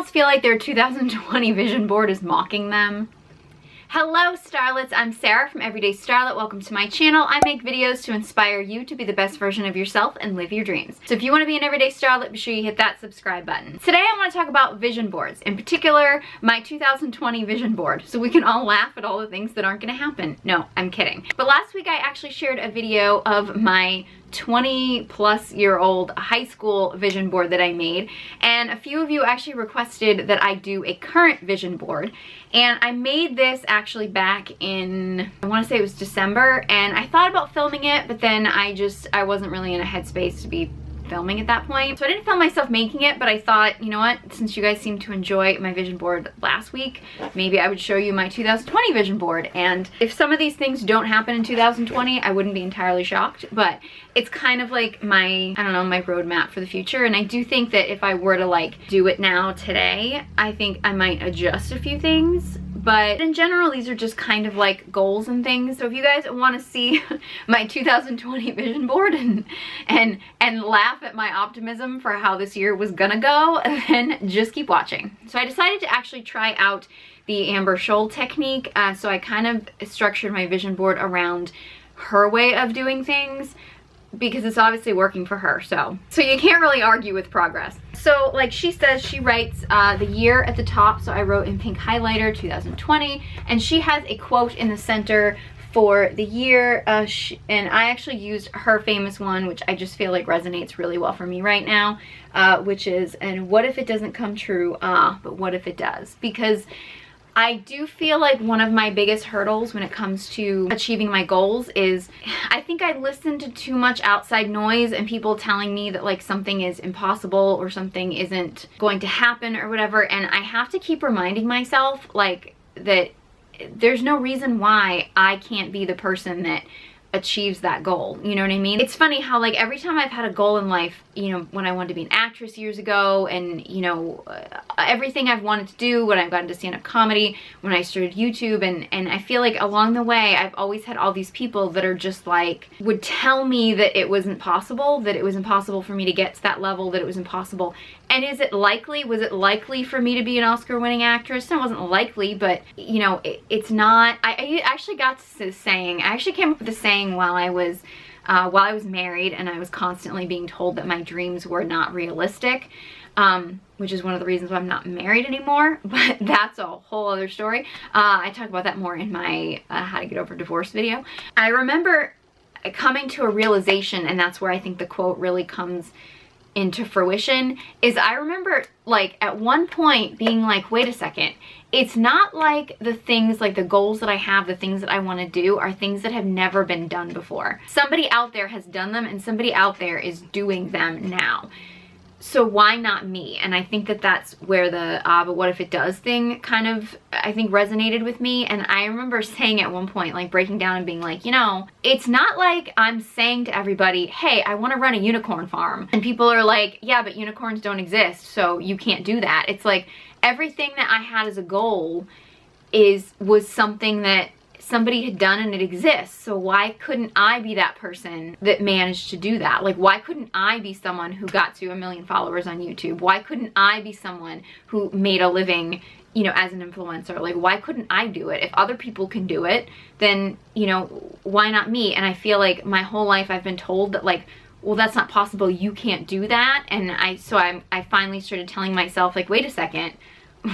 almost feel like their 2020 vision board is mocking them. Hello starlets, I'm Sarah from Everyday Starlet. Welcome to my channel. I make videos to inspire you to be the best version of yourself and live your dreams. So if you want to be an Everyday Starlet, be sure you hit that subscribe button. Today I want to talk about vision boards, in particular my 2020 vision board, so we can all laugh at all the things that aren't going to happen. No, I'm kidding. But last week I actually shared a video of my 20-plus-year-old high school vision board that I made, and a few of you actually requested that I do a current vision board, and I made this actually back in, I want to say it was December, and I thought about filming it, but then I wasn't really in a headspace to be filming at that point. So I didn't film myself making it, but I thought, you know what, since you guys seemed to enjoy my vision board last week, maybe I would show you my 2020 vision board. And if some of these things don't happen in 2020, I wouldn't be entirely shocked, but it's kind of like my, I don't know, my roadmap for the future. And I do think that if I were to like do it now today, I think I might adjust a few things. But in general, these are just kind of like goals and things. So if you guys want to see my 2020 vision board and laugh at my optimism for how this year was gonna go, then just keep watching. So I decided to actually try out the Amber Scholl technique. So I kind of structured my vision board around her way of doing things, because it's obviously working for her, so you can't really argue with progress. So like she says, she writes the year at the top, so I wrote in pink highlighter 2020, and she has a quote in the center for the year, and I actually used her famous one, which I just feel like resonates really well for me right now, which is, and what if it doesn't come true? But what if it does? Because I do feel like one of my biggest hurdles when it comes to achieving my goals is I think I listen to too much outside noise and people telling me that like something is impossible or something isn't going to happen or whatever, and I have to keep reminding myself like that there's no reason why I can't be the person that achieves that goal, you know what I mean? It's funny how like every time I've had a goal in life, you know, when I wanted to be an actress years ago, and you know, everything I've wanted to do, when I've gotten to stand-up comedy, when I started YouTube, and I feel like along the way I've always had all these people that are just like, would tell me that it wasn't possible, that it was impossible for me to get to that level, that it was impossible. And is it likely? Was it likely for me to be an Oscar-winning actress? It wasn't likely, but you know, it's not. I actually got to this saying, I actually came up with a saying while I was married, and I was constantly being told that my dreams were not realistic, which is one of the reasons why I'm not married anymore, but that's a whole other story. I talk about that more in my how to get over divorce video. I remember coming to a realization, and that's where I think the quote really comes into fruition, is I remember like at one point being like, wait a second, it's not like the things, like the goals that I have, the things that I want to do are things that have never been done before. Somebody out there has done them, and somebody out there is doing them now. So why not me? And I think that that's where the but what if it does thing kind of, I think, resonated with me. And I remember saying at one point, like breaking down and being like, you know, it's not like I'm saying to everybody, hey, I want to run a unicorn farm, and people are like, yeah, but unicorns don't exist, so you can't do that. It's like everything that I had as a goal was something that somebody had done and it exists. So why couldn't I be that person that managed to do that? Like, why couldn't I be someone who got to 1 million followers on YouTube? Why couldn't I be someone who made a living, you know, as an influencer? Like, why couldn't I do it? If other people can do it, then, you know, why not me? And I feel like my whole life I've been told that like, well, that's not possible, you can't do that. And I finally started telling myself like, wait a second,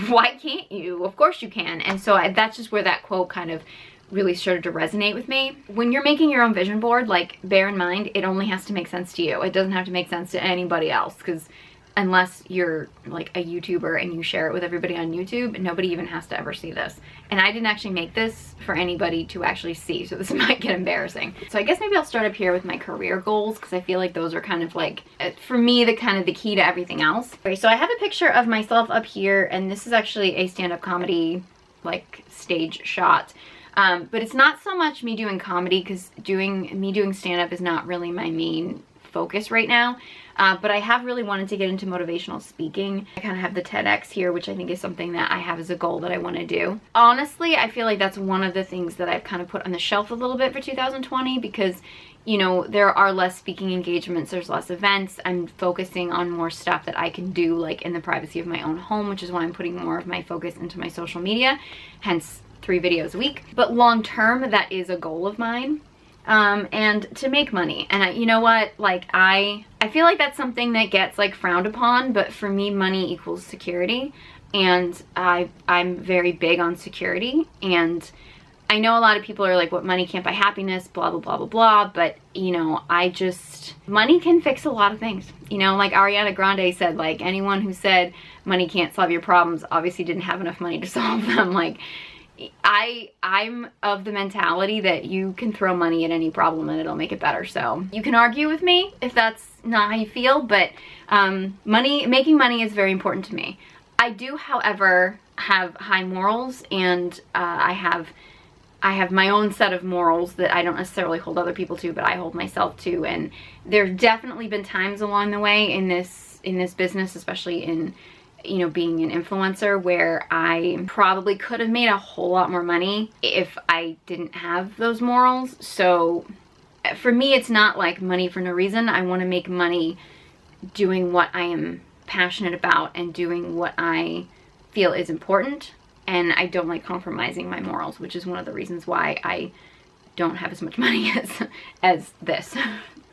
why can't you? Of course you can. And so that's just where that quote kind of really started to resonate with me. When you're making your own vision board, like, bear in mind, it only has to make sense to you. It doesn't have to make sense to anybody else, because unless you're like a YouTuber and you share it with everybody on YouTube, nobody even has to ever see this. And I didn't actually make this for anybody to actually see, so this might get embarrassing. So I guess maybe I'll start up here with my career goals, because I feel like those are kind of like, for me, the kind of the key to everything else. Okay, so I have a picture of myself up here, and this is actually a stand-up comedy like stage shot. But it's not so much me doing comedy, because me doing stand-up is not really my main focus right now. But I have really wanted to get into motivational speaking. I kind of have the TEDx here, which I think is something that I have as a goal that I want to do. Honestly, I feel like that's one of the things that I've kind of put on the shelf a little bit for 2020 because, you know, there are less speaking engagements, there's less events. I'm focusing on more stuff that I can do like in the privacy of my own home, which is why I'm putting more of my focus into my social media, hence 3 videos a week. But long term, that is a goal of mine. And to make money. And you know what, like I feel like that's something that gets like frowned upon, but for me, money equals security, and I'm very big on security. And I know a lot of people are like, what, money can't buy happiness, blah blah blah blah blah, but you know, money can fix a lot of things. You know, like Ariana Grande said, like anyone who said money can't solve your problems obviously didn't have enough money to solve them. Like I'm of the mentality that you can throw money at any problem and it'll make it better. So you can argue with me if that's not how you feel, but making money is very important to me. I do, however, have high morals, and I have my own set of morals that I don't necessarily hold other people to, but I hold myself to. And there's definitely been times along the way in this business, especially in, you know, being an influencer, where I probably could have made a whole lot more money if I didn't have those morals. So for me, it's not like money for no reason. I want to make money doing what I am passionate about and doing what I feel is important. And I don't like compromising my morals, which is one of the reasons why I don't have as much money as this.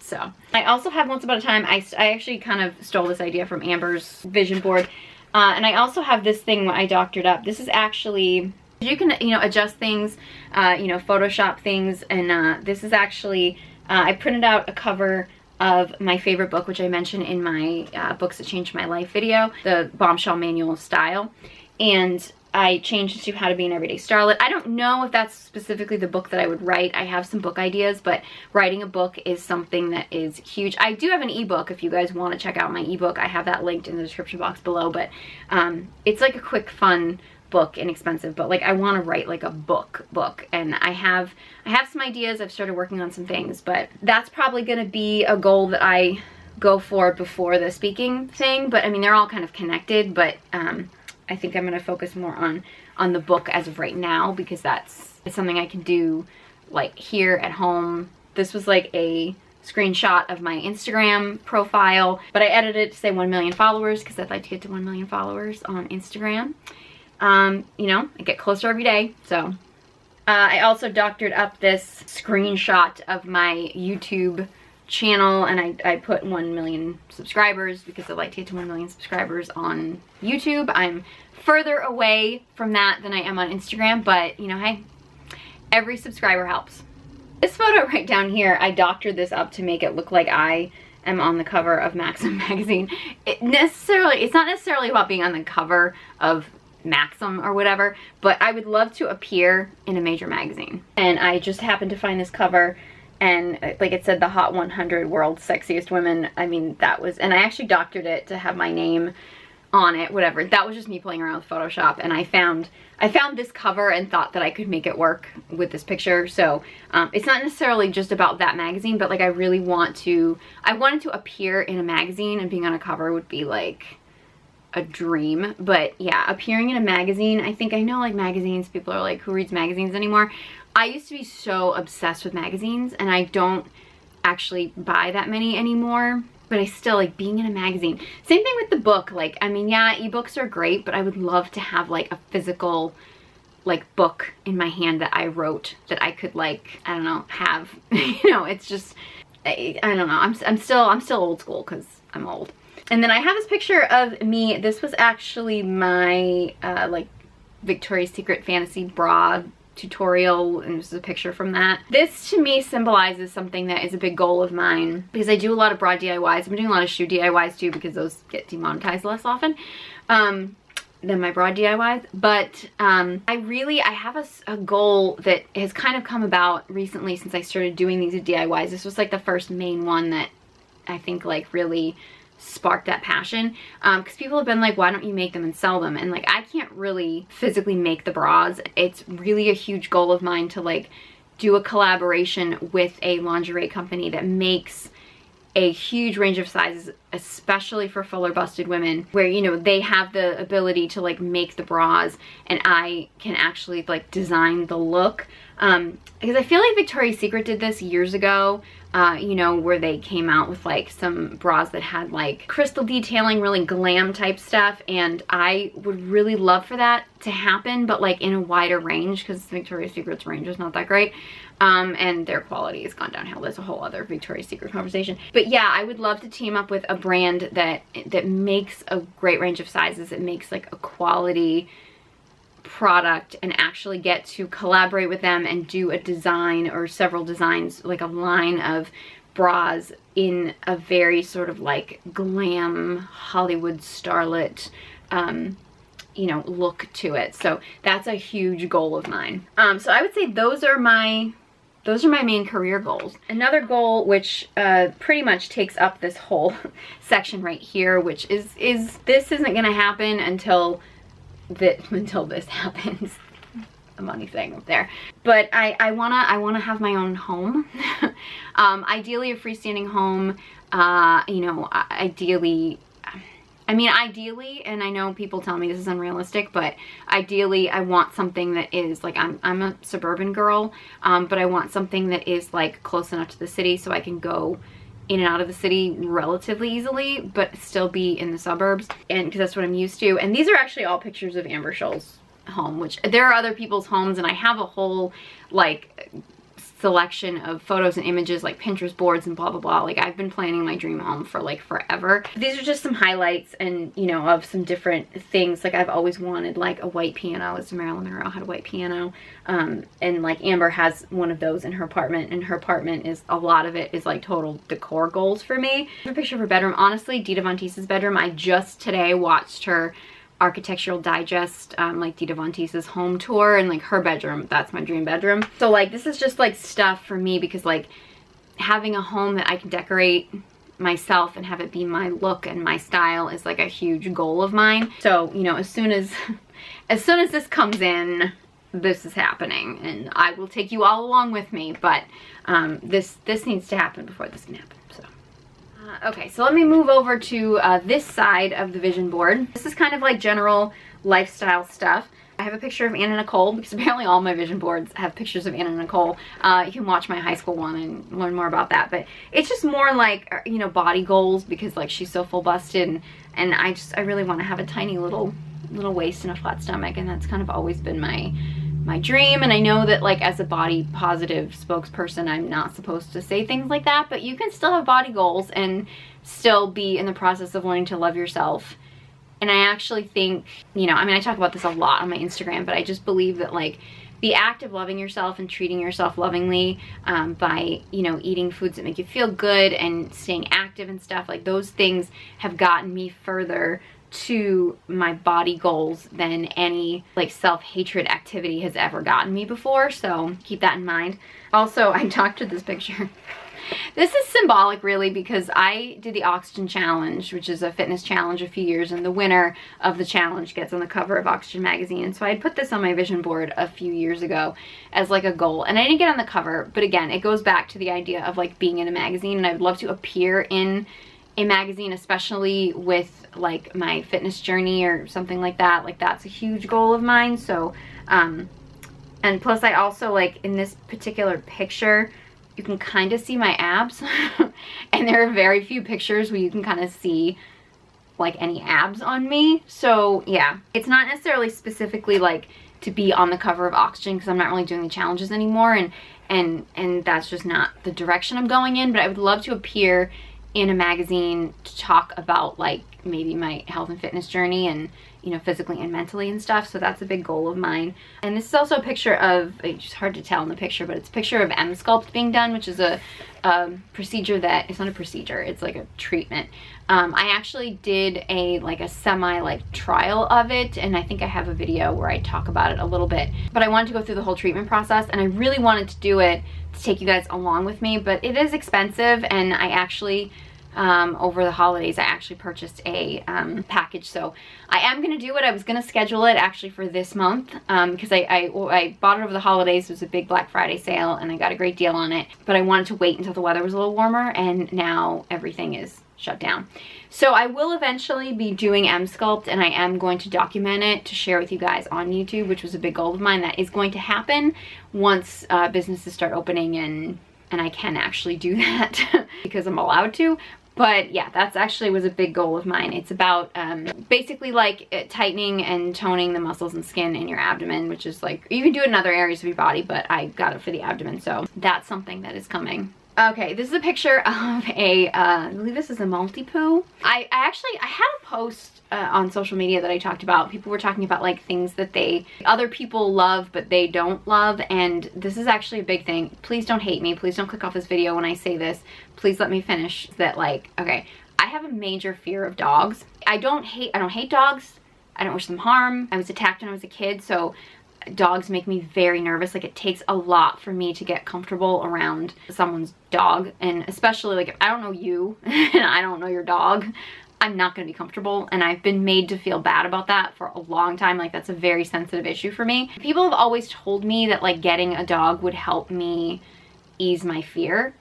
So I also have Once Upon a Time. I actually kind of stole this idea from Amber's vision board. And I also have this thing I doctored up. This is actually, you can, you know, adjust things, you know, Photoshop things. And this is actually, I printed out a cover of my favorite book, which I mentioned in my Books That Changed My Life video, the Bombshell Manual of Style. And I changed it to How to Be an Everyday Starlet. I don't know if that's specifically the book that I would write. I have some book ideas, but writing a book is something that is huge. I do have an ebook if you guys want to check out my ebook. I have that linked in the description box below, but it's like a quick, fun book, inexpensive, but like I want to write like a book, and I have some ideas. I've started working on some things, but that's probably going to be a goal that I go for before the speaking thing. But I mean, they're all kind of connected, but I think I'm going to focus more on the book as of right now, because it's something I can do like here at home. This was like a screenshot of my Instagram profile, but I edited it to say 1 million followers because I'd like to get to 1 million followers on Instagram. You know, I get closer every day. So I also doctored up this screenshot of my YouTube channel, and I put 1 million subscribers because I'd like to get to 1 million subscribers on YouTube. I'm further away from that than I am on Instagram, but you know, hey, every subscriber helps. This photo right down here, I doctored this up to make it look like I am on the cover of Maxim magazine. It's not necessarily about being on the cover of Maxim or whatever, but I would love to appear in a major magazine. And I just happened to find this cover, and like it said, the Hot 100 World's Sexiest Women. I mean, that was, and I actually doctored it to have my name on it, whatever. That was just me playing around with Photoshop, and I found this cover and thought that I could make it work with this picture. So it's not necessarily just about that magazine, but like I wanted to appear in a magazine, and being on a cover would be like a dream. But yeah, appearing in a magazine, I know like magazines, people are like, who reads magazines anymore? I used to be so obsessed with magazines, and I don't actually buy that many anymore, but I still like being in a magazine. Same thing with the book. Like, I mean, yeah, ebooks are great, but I would love to have like a physical like book in my hand that I wrote, that I could like, I don't know, have. You know, it's just, I don't know. I'm still old school because I'm old. And then I have this picture of me. This was actually my like Victoria's Secret fantasy bra tutorial, and this is a picture from that. This to me symbolizes something that is a big goal of mine, because I do a lot of bra DIYs. I've been doing a lot of shoe DIYs too, because those get demonetized less often than my bra DIYs. But I have a goal that has kind of come about recently since I started doing these DIYs. This was like the first main one that I think like really sparked that passion, because people have been like, why don't you make them and sell them? And like, I can't really physically make the bras. It's really a huge goal of mine to like do a collaboration with a lingerie company that makes a huge range of sizes, especially for fuller busted women, where, you know, they have the ability to like make the bras and I can actually like design the look. Because I feel like Victoria's Secret did this years ago, you know, where they came out with like some bras that had like crystal detailing, really glam type stuff, and I would really love for that to happen, but like in a wider range, because Victoria's Secret's range is not that great. And their quality has gone downhill. There's a whole other Victoria's Secret conversation. But yeah, I would love to team up with a brand that makes a great range of sizes. It makes like a quality product, and actually get to collaborate with them and do a design or several designs, like a line of bras in a very sort of like glam Hollywood starlet you know, look to it. So that's a huge goal of mine. So I would say those are my main career goals. Another goal, which pretty much takes up this whole section right here, which is this isn't gonna happen until this happens. A money thing up there. But I wanna have my own home. Ideally a freestanding home. You know, ideally, and I know people tell me this is unrealistic, but ideally I want something that is like, I'm a suburban girl, but I want something that is like close enough to the city so I can go in and out of the city relatively easily, but still be in the suburbs, and because that's what I'm used to. And these are actually all pictures of Amber Scholl's home, which there are other people's homes, and I have a whole like selection of photos and images, like Pinterest boards and blah blah blah. Like I've been planning my dream home for like forever. These are just some highlights, and you know, of some different things. Like I've always wanted like a white piano, as Marilyn Monroe had a white piano, and like Amber has one of those in her apartment, and her apartment is, a lot of it is like total decor goals for me. A picture of her bedroom. Honestly, Dita Von Teese's bedroom, I just today watched her Architectural Digest, like Dita Von Teese's home tour, and like her bedroom, that's my dream bedroom. So like this is just like stuff for me, because like having a home that I can decorate myself and have it be my look and my style is like a huge goal of mine. So, you know, as soon as this comes in, this is happening, and I will take you all along with me, but this needs to happen before this can happen. So okay, so let me move over to this side of the vision board. This is kind of like general lifestyle stuff. I have a picture of Anna Nicole, because apparently all my vision boards have pictures of Anna Nicole. You can watch my high school one and learn more about that, but it's just more like, you know, body goals, because like she's so full busted, and I really want to have a tiny little waist and a flat stomach, and that's kind of always been my dream. And I know that like as a body positive spokesperson, I'm not supposed to say things like that, but you can still have body goals and still be in the process of learning to love yourself. And I actually think, you know, I mean, I talk about this a lot on my Instagram, but I just believe that like the act of loving yourself and treating yourself lovingly, by, you know, eating foods that make you feel good and staying active and stuff, like those things have gotten me further to my body goals than any like self-hatred activity has ever gotten me before. So keep that in mind. Also, I talked to this picture. This is symbolic really, because I did the Oxygen Challenge, which is a fitness challenge, a few years, and the winner of the challenge gets on the cover of Oxygen magazine. And so I put this on my vision board a few years ago as like a goal, and I didn't get on the cover, but again, it goes back to the idea of like being in a magazine, and I would love to appear in a magazine, especially with like my fitness journey or something like that. Like that's a huge goal of mine. So and plus I also, like in this particular picture, you can kind of see my abs and there are very few pictures where you can kind of see like any abs on me. So yeah, it's not necessarily specifically like to be on the cover of Oxygen, because I'm not really doing the challenges anymore, and that's just not the direction I'm going in. But I would love to appear in a magazine to talk about like maybe my health and fitness journey, and you know, physically and mentally and stuff. So that's a big goal of mine. And this is also a picture of, it's hard to tell in the picture, but it's a picture of M-Sculpt being done, which is a procedure that, it's not a procedure, it's like a treatment. I actually did a semi trial of it, and I think I have a video where I talk about it a little bit, but I wanted to go through the whole treatment process, and I really wanted to do it to take you guys along with me, but it is expensive, and I actually over the holidays. I actually purchased a package, so I am gonna do it. I was gonna schedule it actually for this month because I bought it over the holidays. It was a big Black Friday sale and I got a great deal on it, but I wanted to wait until the weather was a little warmer, and now everything is shut down. So I will eventually be doing Emsculpt, and I am going to document it to share with you guys on YouTube, which was a big goal of mine. That is going to happen once businesses start opening and I can actually do that because I'm allowed to. But yeah, that's actually was a big goal of mine. It's about basically like tightening and toning the muscles and skin in your abdomen, which is like, you can do it in other areas of your body, but I got it for the abdomen. So that's something that is coming. Okay, this is a picture of a, I believe this is a multi-poo. I had a post on social media that I talked about. People were talking about like things that other people love but they don't love, and this is actually a big thing. Please don't hate me. Please don't click off this video when I say this. Please let me finish that. Like, okay, I have a major fear of dogs. I don't hate dogs. I don't wish them harm. I was attacked when I was a kid, so dogs make me very nervous. Like, it takes a lot for me to get comfortable around someone's dog, and especially like if I don't know you and I don't know your dog, I'm not going to be comfortable, and I've been made to feel bad about that for a long time. Like, that's a very sensitive issue for me. People have always told me that like getting a dog would help me ease my fear.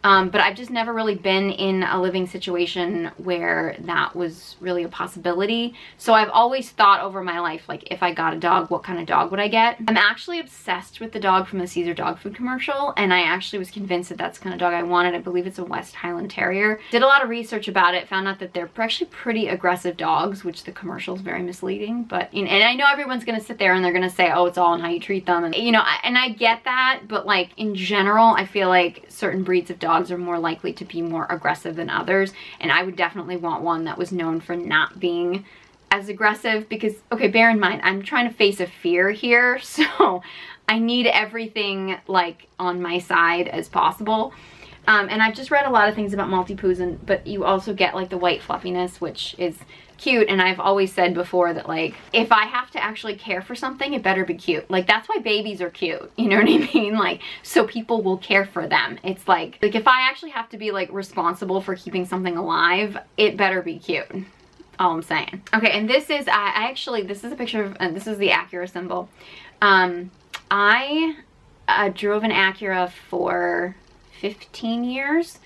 But I've just never really been in a living situation where that was really a possibility. So I've always thought over my life, like, if I got a dog, what kind of dog would I get? I'm actually obsessed with the dog from the Caesar dog food commercial, and I actually was convinced that that's the kind of dog I wanted. I believe it's a West Highland Terrier. Did a lot of research about it, found out that they're actually pretty aggressive dogs, which the commercial is very misleading. But, and I know everyone's gonna sit there and they're gonna say, oh, it's all on how you treat them. And, you know, and I get that, but like in general, I feel like certain breeds of dogs are more likely to be more aggressive than others, and I would definitely want one that was known for not being as aggressive, because, okay, bear in mind, I'm trying to face a fear here, so I need everything like on my side as possible. And I've just read a lot of things about multi-poos, but you also get like the white fluffiness, which is cute. And I've always said before that like, if I have to actually care for something, it better be cute. Like, that's why babies are cute, you know what I mean? Like, so people will care for them. It's like if I actually have to be like responsible for keeping something alive, it better be cute. All I'm saying. Okay, and this is, this is a picture of, and this is the Acura symbol. I drove an Acura for 15 years.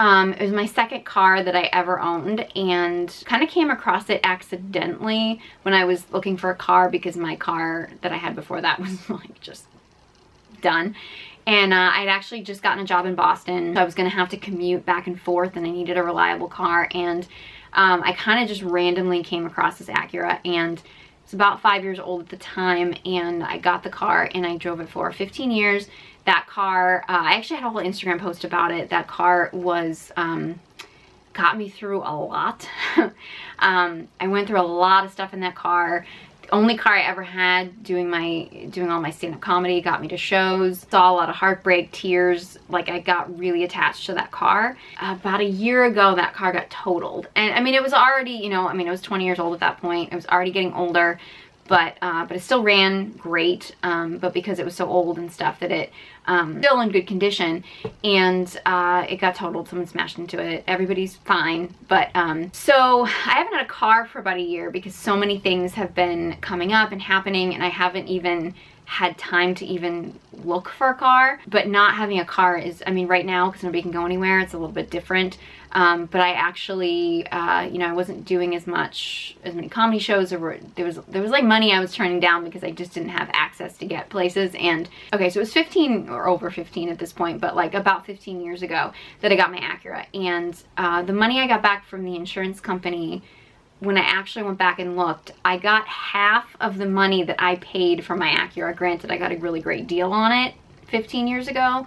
It was my second car that I ever owned, and kind of came across it accidentally when I was looking for a car, because my car that I had before that was like just done. And I'd actually just gotten a job in Boston, so I was gonna have to commute back and forth, and I needed a reliable car. And I kind of just randomly came across this Acura, and it's about 5 years old at the time, and I got the car and I drove it for 15 years. That car, I actually had a whole Instagram post about it. That car was, got me through a lot. I went through a lot of stuff in that car. The only car I ever had doing all my stand-up comedy, got me to shows, saw a lot of heartbreak, tears. Like, I got really attached to that car. About a year ago, that car got totaled. And I mean, it was already, you know, I mean, it was 20 years old at that point. It was already getting older. But it still ran great, but because it was so old and stuff, that it still in good condition, and it got totaled. Someone smashed into it. Everybody's fine, but so I haven't had a car for about a year because so many things have been coming up and happening, and I haven't even had time to even look for a car. But not having a car is, I mean, right now, because nobody can go anywhere, it's a little bit different. But I actually, you know, I wasn't doing as many comedy shows, or there was like money I was turning down because I just didn't have access to get places. And okay, so it was 15 or over 15 at this point, but like about 15 years ago that I got my Acura. And the money I got back from the insurance company, when I actually went back and looked, I got half of the money that I paid for my Acura. Granted, I got a really great deal on it 15 years ago,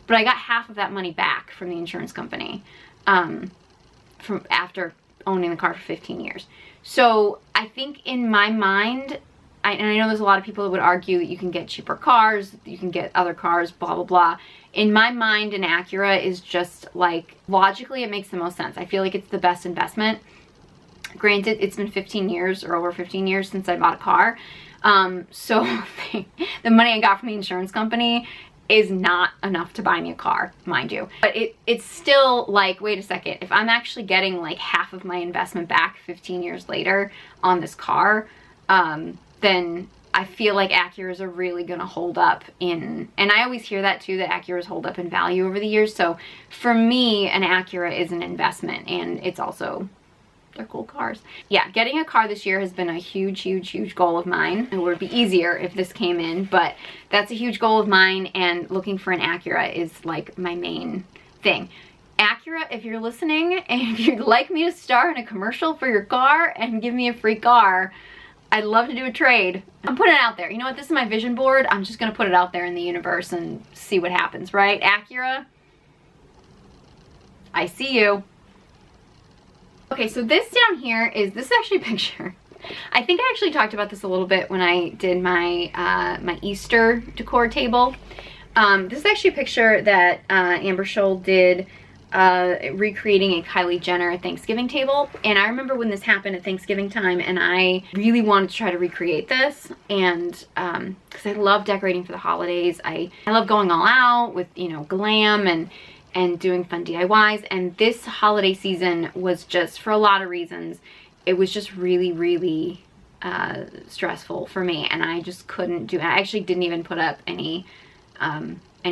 but I got half of that money back from the insurance company. From after owning the car for 15 years. So I think in my mind, and I know there's a lot of people that would argue that you can get cheaper cars, you can get other cars, blah, blah, blah. In my mind, an Acura is just like, logically, it makes the most sense. I feel like it's the best investment. Granted, it's been 15 years or over 15 years since I bought a car. So the money I got from the insurance company is not enough to buy me a car, mind you. But it's still like, wait a second, if I'm actually getting like half of my investment back 15 years later on this car, then I feel like Acuras are really gonna hold up in, and I always hear that too, that Acuras hold up in value over the years. So for me, an Acura is an investment, and it's also, they're cool cars. Yeah, getting a car this year has been a huge, huge, huge goal of mine. It would be easier if this came in, but that's a huge goal of mine, and looking for an Acura is like my main thing. Acura, if you're listening and if you'd like me to star in a commercial for your car and give me a free car, I'd love to do a trade. I'm putting it out there. You know what? This is my vision board. I'm just going to put it out there in the universe and see what happens, right? Acura, I see you. Okay, so this down here this is actually a picture. I think I actually talked about this a little bit when I did my my Easter decor table. This is actually a picture that Amber Scholl did, recreating a Kylie Jenner Thanksgiving table. And I remember when this happened at Thanksgiving time, and I really wanted to try to recreate this, and because I love decorating for the holidays. I love going all out with, you know, glam and doing fun DIYs, and this holiday season was just, for a lot of reasons, it was just really, really stressful for me, and I just couldn't do it. I actually didn't even put up any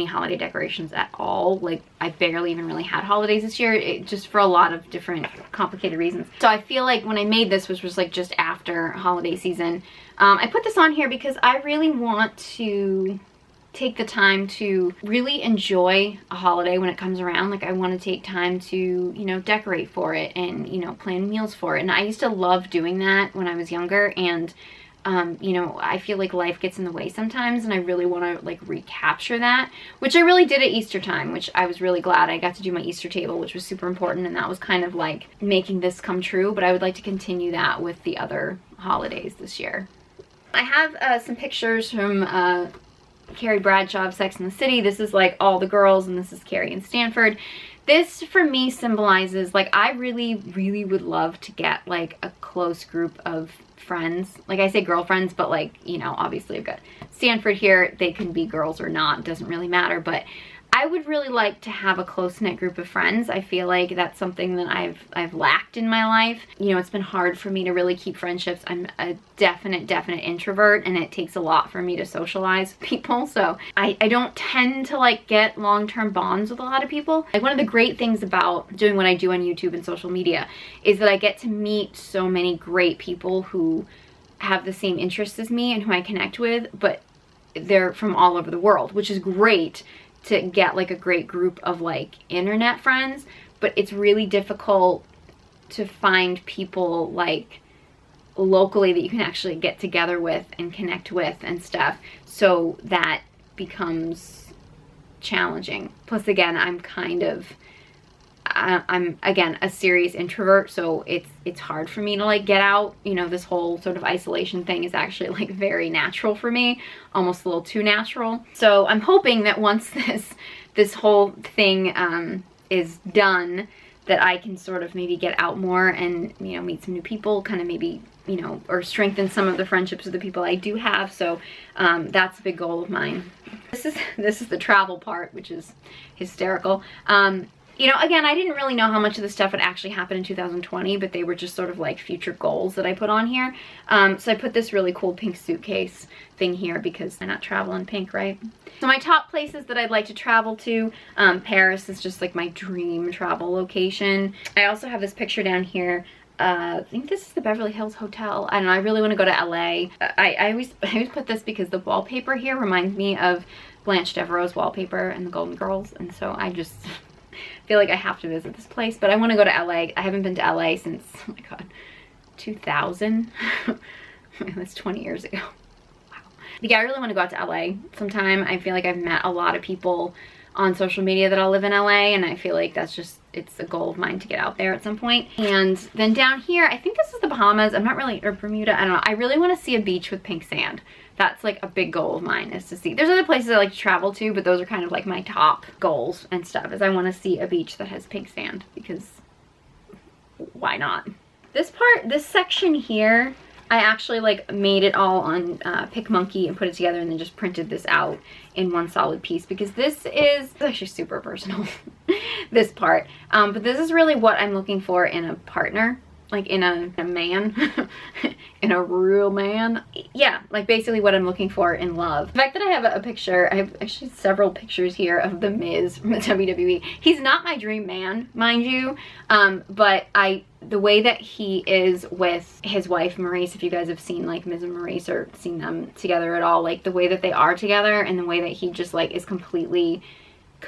holiday decorations at all. Like, I barely even really had holidays this year, just for a lot of different complicated reasons. So I feel like when I made this, which was like just after holiday season, I put this on here because I really want to take the time to really enjoy a holiday when it comes around. Like, I want to take time to, you know, decorate for it and, you know, plan meals for it. And I used to love doing that when I was younger, and you know, I feel like life gets in the way sometimes, and I really want to like recapture that, which I really did at Easter time, which I was really glad I got to do my Easter table, which was super important, and that was kind of like making this come true. But I would like to continue that with the other holidays this year. I have some pictures from Carrie Bradshaw of Sex and the City. This is like all the girls, and this is Carrie and Stanford. This for me symbolizes, like, I really, really would love to get like a close group of friends. Like, I say girlfriends, but like, you know, obviously I've got Stanford here. They can be girls or not, doesn't really matter, but I would really like to have a close-knit group of friends. I feel like that's something that I've lacked in my life. You know, it's been hard for me to really keep friendships. I'm a definite introvert, and it takes a lot for me to socialize with people. So I don't tend to like get long-term bonds with a lot of people. Like, one of the great things about doing what I do on YouTube and social media is that I get to meet so many great people who have the same interests as me and who I connect with, but they're from all over the world, which is great to get like a great group of like internet friends. But it's really difficult to find people like locally that you can actually get together with and connect with and stuff. So that becomes challenging. Plus, again, I'm again a serious introvert, so it's hard for me to like get out. You know, this whole sort of isolation thing is actually like very natural for me, almost a little too natural. So I'm hoping that once this whole thing is done, that I can sort of maybe get out more and, you know, meet some new people, kind of maybe, you know, or strengthen some of the friendships of the people I do have. So that's a big goal of mine. This is the travel part, which is hysterical. You know, again, I didn't really know how much of the stuff would actually happen in 2020, but they were just sort of like future goals that I put on here. So I put this really cool pink suitcase thing here because I not travel in pink, right? So my top places that I'd like to travel to, Paris is just like my dream travel location. I also have this picture down here. I think this is the Beverly Hills Hotel. I don't know, I really want to go to LA. I always put this because the wallpaper here reminds me of Blanche Devereaux's wallpaper and the Golden Girls, and so I just feel like I have to visit this place. But I want to go to LA. I haven't been to LA since, oh my god, 2000. That's 20 years ago. Wow. But yeah, I really want to go out to LA sometime. I feel like I've met a lot of people on social media that all live in LA, and I feel like that's just, it's a goal of mine to get out there at some point. And then down here, I think this is the Bahamas. I'm not really, or Bermuda, I don't know. I really want to see a beach with pink sand. That's like a big goal of mine, is to see. There's other places I like to travel to, but those are kind of like my top goals and stuff, is I want to see a beach that has pink sand, because why not? This section here, I actually like made it all on PicMonkey and put it together and then just printed this out in one solid piece because this is actually super personal, this part. But this is really what I'm looking for in a partner. Like in a man, in a real man. Yeah, like basically what I'm looking for in love. The fact that I have a picture, I have actually several pictures here of the Miz from the WWE. He's not my dream man, mind you, but the way that he is with his wife, Maurice, if you guys have seen like Miz and Maurice or seen them together at all, like the way that they are together and the way that he just like is completely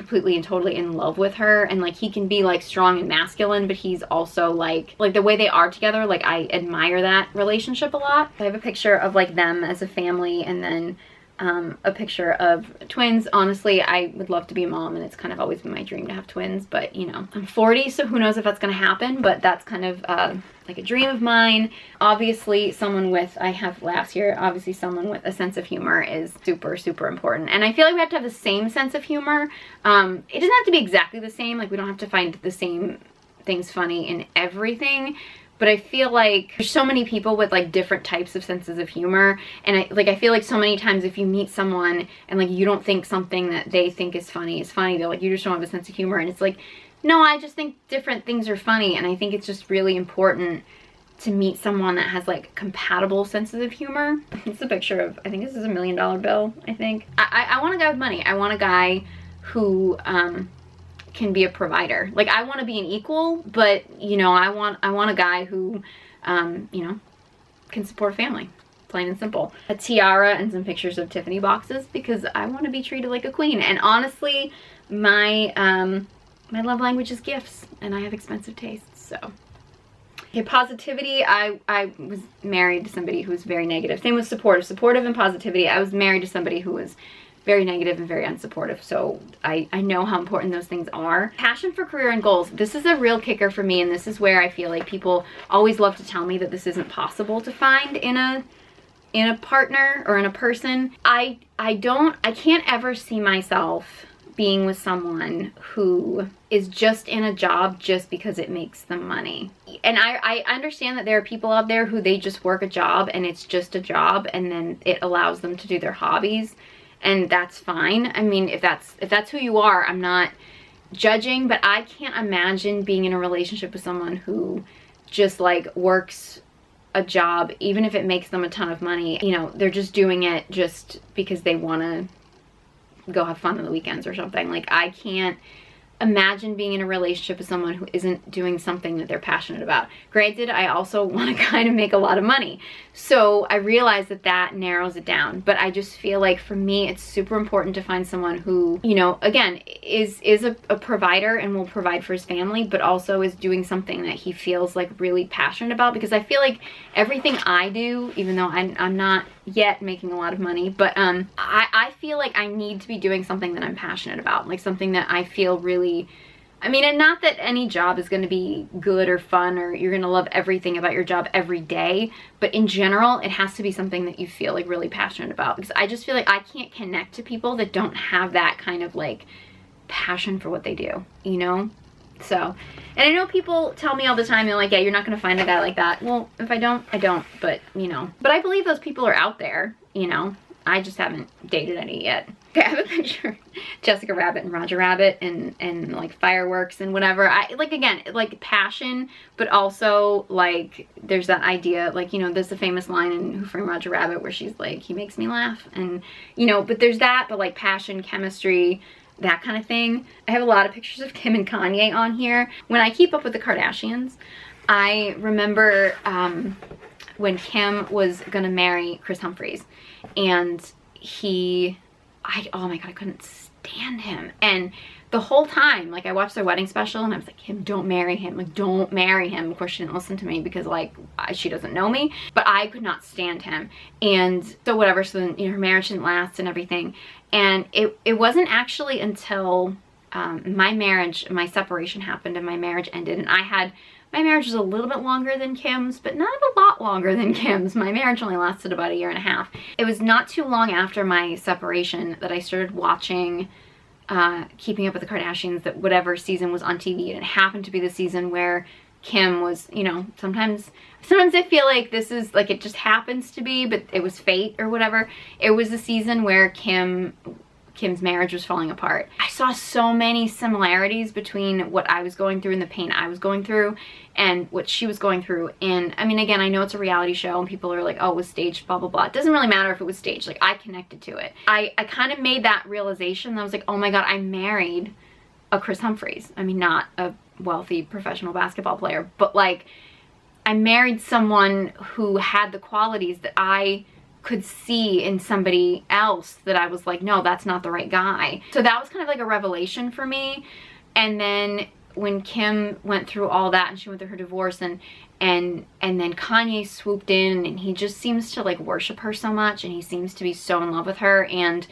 and totally in love with her, and like he can be like strong and masculine, but he's also like the way they are together, like I admire that relationship a lot. I have a picture of like them as a family and then a picture of twins. Honestly, I would love to be a mom and it's kind of always been my dream to have twins, but you know, I'm 40, so who knows if that's gonna happen, but that's kind of like a dream of mine. Obviously someone with, I have laughs here, obviously someone with a sense of humor is super, super important. And I feel like we have to have the same sense of humor. It doesn't have to be exactly the same, like we don't have to find the same things funny in everything, but I feel like there's so many people with like different types of senses of humor, and I feel like so many times if you meet someone and like you don't think something that they think is funny, they're like, you just don't have a sense of humor, and it's like, no, I just think different things are funny, and I think it's just really important to meet someone that has like compatible senses of humor. It's a picture of, I think this is $1 million bill, I think. I want a guy with money. I want a guy who can be a provider. Like I want to be an equal, but you know, I want a guy who you know, can support a family, plain and simple. A tiara and some pictures of Tiffany boxes because I want to be treated like a queen. And honestly, my my love language is gifts, and I have expensive tastes, so. Okay, positivity. I was married to somebody who was very negative. Same with supportive and positivity. I was married to somebody who was very negative and very unsupportive, so I know how important those things are. Passion for career and goals. This is a real kicker for me, and this is where I feel like people always love to tell me that this isn't possible to find in a partner or in a person. I can't ever see myself being with someone who is just in a job just because it makes them money. And I understand that there are people out there who they just work a job and it's just a job and then it allows them to do their hobbies, and that's fine. I mean, if that's who you are, I'm not judging, but I can't imagine being in a relationship with someone who just like works a job, even if it makes them a ton of money. You know, they're just doing it just because they want to go have fun on the weekends or something. Like I can't imagine being in a relationship with someone who isn't doing something that they're passionate about. Granted, I also want to kind of make a lot of money, so I realize that that narrows it down, but I just feel like for me it's super important to find someone who, you know, again, is a provider and will provide for his family, but also is doing something that he feels like really passionate about, because I feel like everything I do, even though I'm not yet making a lot of money, but I feel like I need to be doing something that I'm passionate about, like something that I feel really, I mean, and not that any job is going to be good or fun or you're going to love everything about your job every day, but in general it has to be something that you feel like really passionate about, because I just feel like I can't connect to people that don't have that kind of like passion for what they do, you know? So, and I know people tell me all the time, they're like, yeah, you're not gonna find a guy like that. Well, if I don't, I don't, but you know, but I believe those people are out there, you know, I just haven't dated any yet. Okay, I have a picture of Jessica Rabbit and Roger Rabbit and like fireworks and whatever. I like, again, like passion, but also like there's that idea, like, you know, there's the famous line in Who Framed Roger Rabbit where she's like, he makes me laugh, and you know, but there's that, but like passion, chemistry, that kind of thing. I have a lot of pictures of Kim and Kanye on here. When I keep up with the Kardashians, I remember when Kim was gonna marry Chris Humphries, and oh my god, I couldn't stand him. And the whole time, like, I watched their wedding special and I was like, Kim, don't marry him, like, don't marry him. Of course she didn't listen to me because like she doesn't know me, but I could not stand him. And so whatever, so then, you know, her marriage didn't last and everything. And it wasn't actually until my separation happened and my marriage ended, and my marriage was a little bit longer than Kim's, but not a lot longer than Kim's. My marriage only lasted about 1.5 years. It was not too long after my separation that I started watching Keeping Up with the Kardashians, that whatever season was on TV, and it happened to be the season where Kim was, you know, sometimes I feel like this is like, it just happens to be, but it was fate or whatever. It was a season where Kim's marriage was falling apart. I saw so many similarities between what I was going through and the pain I was going through and what she was going through. And I mean, again, I know it's a reality show and people are like, oh, it was staged, blah, blah, blah. It doesn't really matter if it was staged. Like, I connected to it. I kind of made that realization. I was like, oh my God, I married a Chris Humphries. I mean, not a wealthy professional basketball player, but like, I married someone who had the qualities that I could see in somebody else, that I was like, no, that's not the right guy. So that was kind of like a revelation for me. And then when Kim went through all that and she went through her divorce, and then Kanye swooped in, and he just seems to like worship her so much, and he seems to be so in love with her, and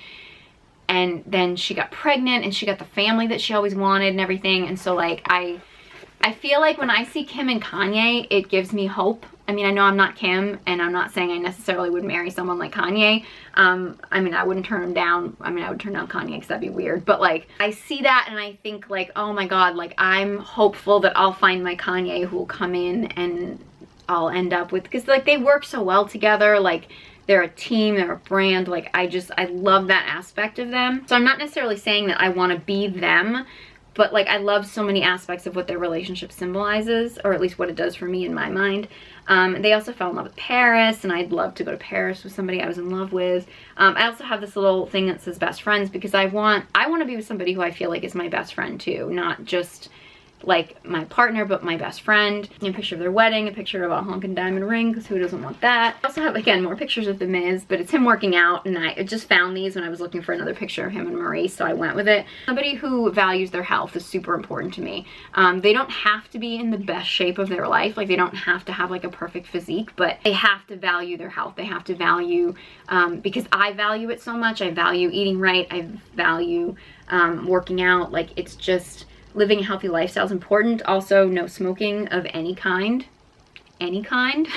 then she got pregnant and she got the family that she always wanted and everything. And so like I feel like when I see Kim and Kanye, it gives me hope. I mean, I know I'm not Kim, and I'm not saying I necessarily would marry someone like Kanye. I mean, I wouldn't turn him down. I mean, I would turn down Kanye because that'd be weird. But like, I see that and I think like, oh my God, like I'm hopeful that I'll find my Kanye who will come in and I'll end up with, because like they work so well together. Like, they're a team, they're a brand. Like, I love that aspect of them. So I'm not necessarily saying that I want to be them, but like, I love so many aspects of what their relationship symbolizes, or at least what it does for me in my mind. They also fell in love with Paris, and I'd love to go to Paris with somebody I was in love with. I also have this little thing that says best friends, because I want to be with somebody who I feel like is my best friend too, not just like my partner, but my best friend. And a picture of their wedding, a picture of a honkin' diamond ring, because who doesn't want that? I also have, again, more pictures of the Miz, but it's him working out, and I just found these when I was looking for another picture of him and Marie, so I went with it. Somebody who values their health is super important to me. They don't have to be in the best shape of their life, like they don't have to have like a perfect physique, but they have to value their health. They have to value, because I value it so much. I value eating right, I value working out. Like, it's just, living a healthy lifestyle is important. Also, no smoking of any kind. Any kind.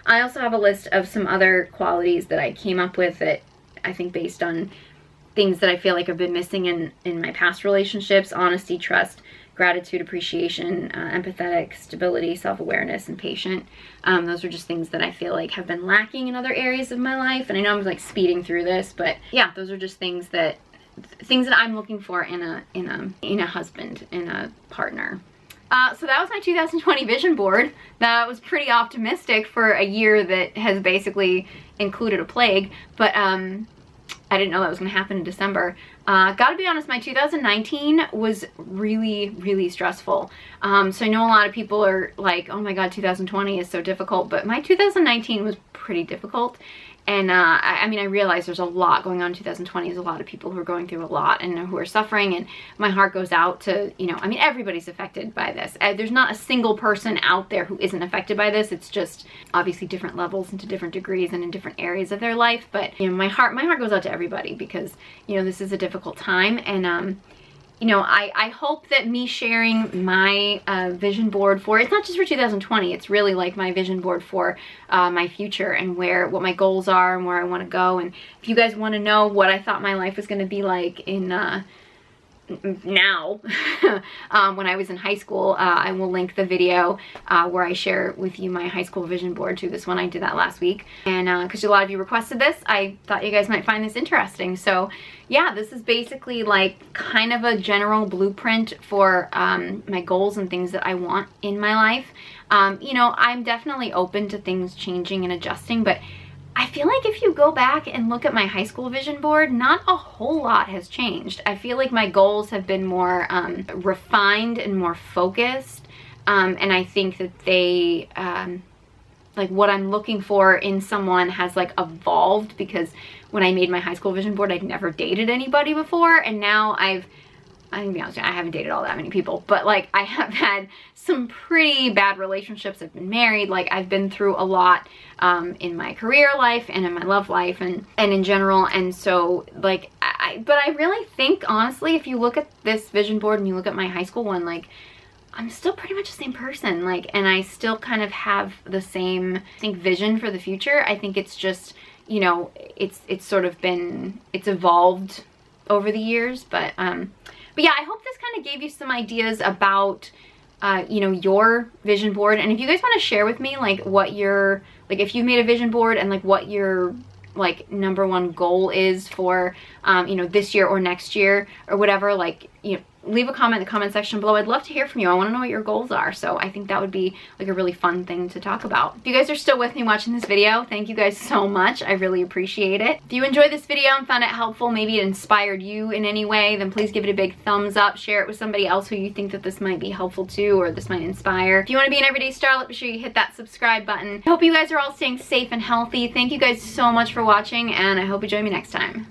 I also have a list of some other qualities that I came up with that I think based on things that I feel like I've been missing in my past relationships: honesty, trust, gratitude, appreciation, empathetic, stability, self-awareness, and patient. Those are just things that I feel like have been lacking in other areas of my life. And I know I'm like speeding through this, but yeah, those are just things that I'm looking for in a husband, in a partner. So that was my 2020 vision board. That was pretty optimistic for a year that has basically included a plague, but I didn't know that was gonna happen in December. Gotta be honest, my 2019 was really, really stressful. So I know a lot of people are like, oh my God, 2020 is so difficult, but my 2019 was pretty difficult. And I mean, I realize there's a lot going on in 2020. There's a lot of people who are going through a lot and who are suffering, and my heart goes out to, you know, I mean, everybody's affected by this. There's not a single person out there who isn't affected by this. It's just obviously different levels and to different degrees and in different areas of their life. But, you know, my heart goes out to everybody, because, you know, this is a difficult time. And, you know, I hope that me sharing my vision board for, it's not just for 2020, it's really like my vision board for my future and what my goals are and where I want to go. And if you guys want to know what I thought my life was going to be like in now when I was in high school, I will link the video where I share with you my high school vision board to this one. I did that last week, and because a lot of you requested this, I thought you guys might find this interesting. So yeah, this is basically like kind of a general blueprint for my goals and things that I want in my life. You know, I'm definitely open to things changing and adjusting, but I feel like if you go back and look at my high school vision board, not a whole lot has changed. I feel like my goals have been more refined and more focused. And I think that they, like what I'm looking for in someone has like evolved, because when I made my high school vision board, I'd never dated anybody before. And now I'm gonna be honest, I haven't dated all that many people, but like I have had some pretty bad relationships. I've been married, like I've been through a lot in my career life and in my love life and in general. And so like, but I really think honestly, if you look at this vision board and you look at my high school one, like I'm still pretty much the same person, like, and I still kind of have the same, I think, vision for the future. I think it's just, you know, it's sort of been, it's evolved over the years, but yeah, I hope this kind of gave you some ideas about you know, your vision board. And if you guys want to share with me like what your, like if you made a vision board and like what your like #1 goal is for you know, this year or next year or whatever, like, you know, leave a comment in the comment section below. I'd love to hear from you. I want to know what your goals are. So I think that would be like a really fun thing to talk about. If you guys are still with me watching this video, thank you guys so much. I really appreciate it. If you enjoyed this video and found it helpful, maybe it inspired you in any way, then please give it a big thumbs up. Share it with somebody else who you think that this might be helpful to, or this might inspire. If you want to be an everyday starlet, be sure you hit that subscribe button. I hope you guys are all staying safe and healthy. Thank you guys so much for watching, and I hope you join me next time.